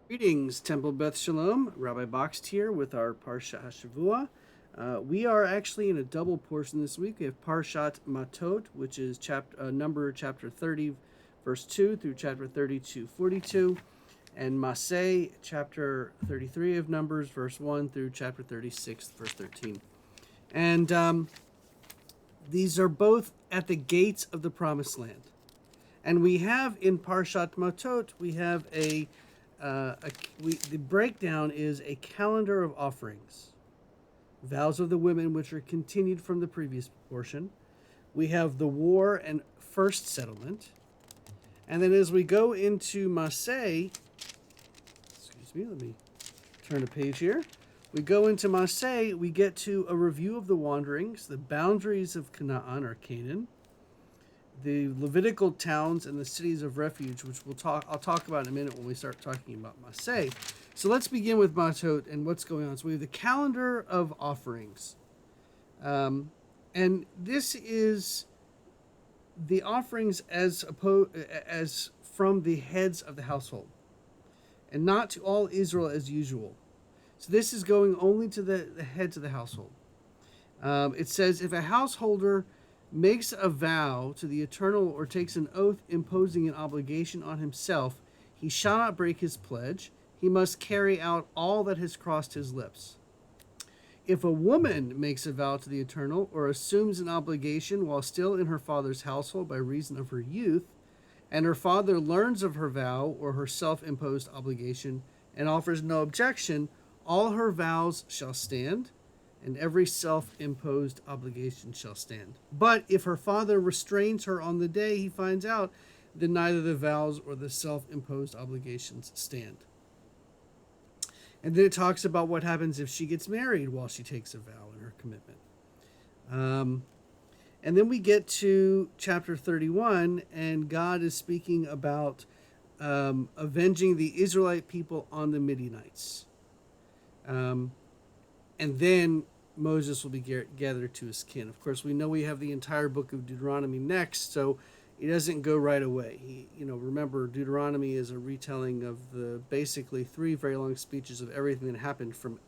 Greetings, Temple Beth Shalom. Rabbi Boxt here with our Parsha Hashavua. We are actually in a double portion this week. We have Parshat Matot, which is number chapter 30, verse 2 through chapter 32, 42, and Maseh, chapter 33 of Numbers, verse 1 through chapter 36, verse 13. And these are both at the gates of the Promised Land. And we have in Parshat Matot, we have the breakdown is a calendar of offerings, vows of the women, which are continued from the previous portion. We have the war and first settlement. And then as we go into Maseh, excuse me, let me turn a page here. We go into Maseh, we get to a review of the wanderings, the boundaries of Canaan or Canaan, the Levitical towns and the cities of refuge, which I'll talk about in a minute when we start talking about Maseh. So let's begin with Matot and what's going on. So we have the calendar of offerings. And this is the offerings as from the heads of the household, and not to all Israel as usual. So this is going only to the heads of the household. It says, if a householder makes a vow to the Eternal or takes an oath imposing an obligation on himself, he shall not break his pledge. He must carry out all that has crossed his lips. If a woman makes a vow to the Eternal or assumes an obligation while still in her father's household by reason of her youth, and her father learns of her vow or her self-imposed obligation and offers no objection, all her vows shall stand, and every self-imposed obligation shall stand. But if her father restrains her on the day he finds out, then neither the vows or the self-imposed obligations stand. And then it talks about what happens if she gets married while she takes a vow in her commitment. And then we get to chapter 31, and God is speaking about avenging the Israelite people on the Midianites. And then Moses will be gathered to his kin. Of course, we know we have the entire book of Deuteronomy next, so it doesn't go right away. Remember, Deuteronomy is a retelling of the basically 3 very long speeches of everything that happened from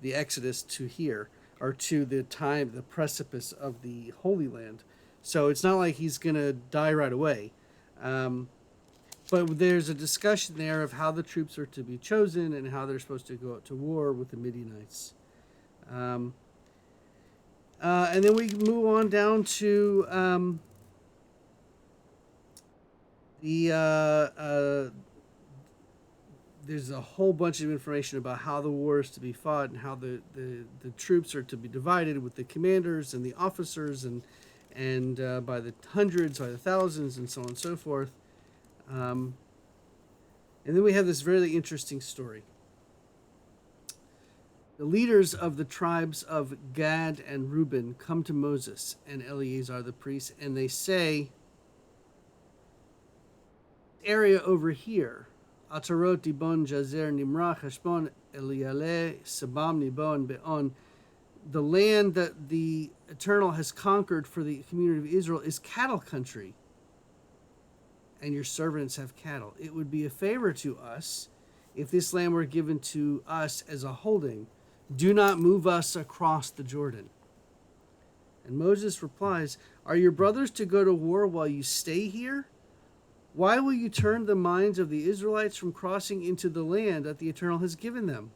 the Exodus to here, or to the precipice of the Holy Land. So it's not like he's going to die right away. But there's a discussion there of how the troops are to be chosen and how they're supposed to go out to war with the Midianites. And then we move on down to there's a whole bunch of information about how the war is to be fought and how the troops are to be divided with the commanders and the officers and by the hundreds, by the thousands, and so on and so forth. And then we have this really interesting story. The leaders of the tribes of Gad and Reuben come to Moses and Eleazar the priest, and they say, area over here, Atarot, Dibon, Jazer, Nimrah, Heshbon, Eliale, Sabam, Nibon, Beon, the land that the Eternal has conquered for the community of Israel is cattle country, and your servants have cattle. It would be a favor to us if this land were given to us as a holding. Do not move us across the Jordan. And Moses replies, are your brothers to go to war while you stay here? Why will you turn the minds of the Israelites from crossing into the land that the Eternal has given them?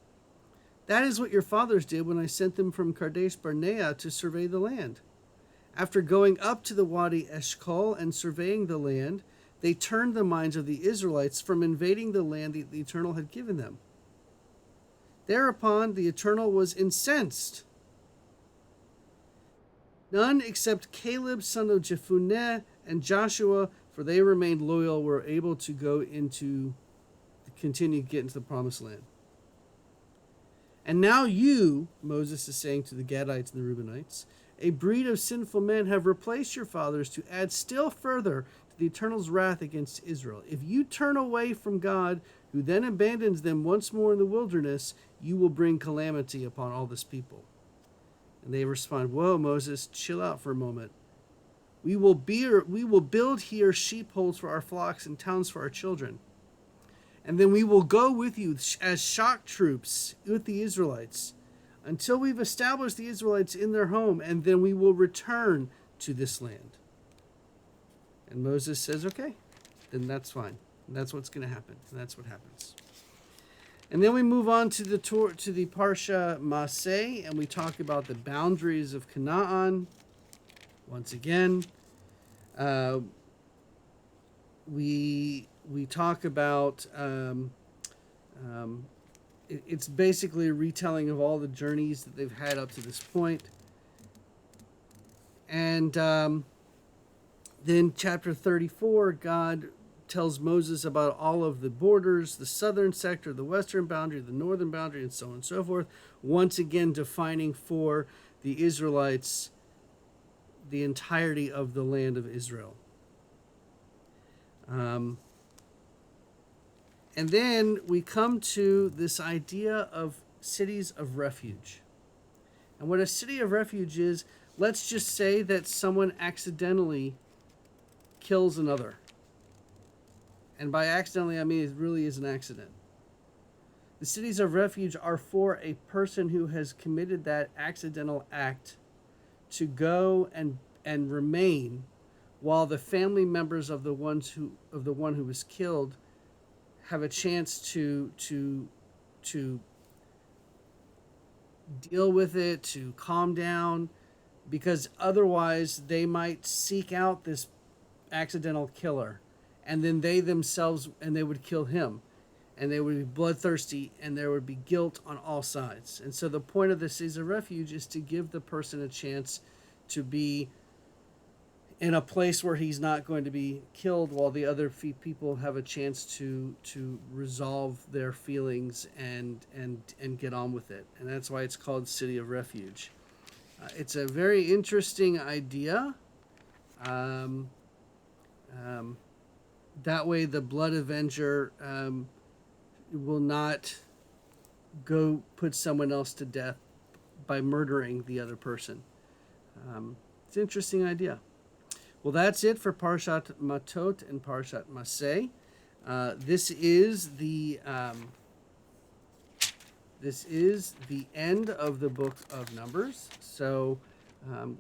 That is what your fathers did when I sent them from Kadesh Barnea to survey the land. After going up to the Wadi Eshkol and surveying the land, they turned the minds of the Israelites from invading the land that the Eternal had given them. Thereupon the Eternal was incensed. None except Caleb, son of Jephunneh, and Joshua, for they remained loyal, were able to continue to get into the promised land. And now you, Moses is saying to the Gadites and the Reubenites, a breed of sinful men have replaced your fathers to add still further to the Eternal's wrath against Israel. If you turn away from God, who then abandons them once more in the wilderness, you will bring calamity upon all this people. And they respond, whoa, Moses, chill out for a moment. We will build here sheepfolds for our flocks and towns for our children. And then we will go with you as shock troops with the Israelites until we've established the Israelites in their home, and then we will return to this land. And Moses says, okay, then that's fine. And that's what's going to happen. And that's what happens. And then we move on to the Parsha Maseh, and we talk about the boundaries of Canaan. Once again, we talk about it's basically a retelling of all the journeys that they've had up to this point. And then chapter 34, God tells Moses about all of the borders, the southern sector, the western boundary, the northern boundary, and so on and so forth, once again defining for the Israelites the entirety of the land of Israel. And then we come to this idea of cities of refuge. And what a city of refuge is, let's just say that someone accidentally kills another. And by accidentally, I mean it really is an accident. The cities of refuge are for a person who has committed that accidental act to go and remain while the family members of the one who was killed have a chance to deal with it, to calm down, because otherwise they might seek out this accidental killer, and then they themselves, and they would kill him, and they would be bloodthirsty, and there would be guilt on all sides. And so the point of the cities of refuge is to give the person a chance to be in a place where he's not going to be killed, while the other people have a chance to resolve their feelings and get on with it. And that's why it's called City of Refuge. It's a very interesting idea. That way the blood avenger will not go put someone else to death by murdering the other person. It's an interesting idea. Well, that's it for Parshat Matot and Parshat Maseh. This is the end of the book of Numbers. So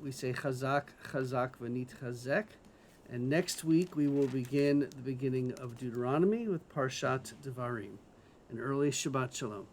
we say Chazak, Chazak, V'nit Chazek. And next week we will begin the beginning of Deuteronomy with Parshat Devarim. An early Shabbat Shalom.